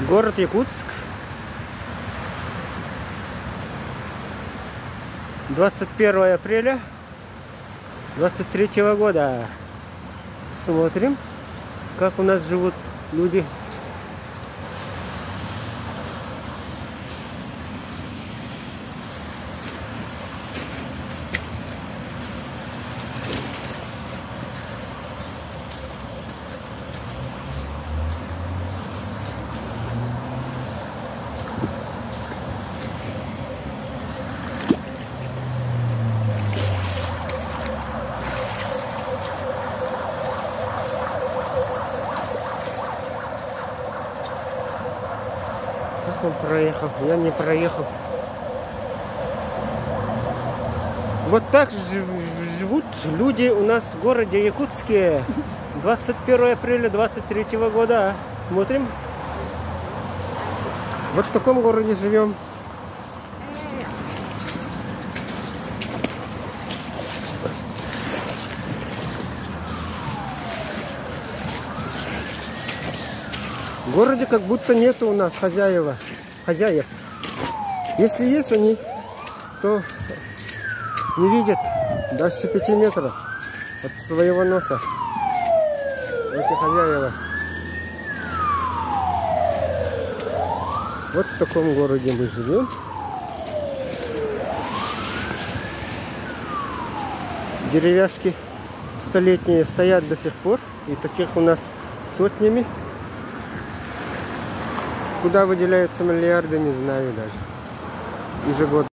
Город Якутск. 21 апреля 23 года. Смотрим, как у нас живут люди. Как он проехал? Я не проехал. Вот так живут люди у нас в городе Якутске. 21 апреля 23 года. Смотрим. Вот в таком городе живем. В городе как будто нету у нас хозяев. Если есть они, то не видят даже 5 метров от своего носа. Эти хозяева. Вот в таком городе мы живем. Деревяшки столетние стоят до сих пор. И таких у нас сотнями. Куда выделяются миллиарды, не знаю даже. Ежегодно.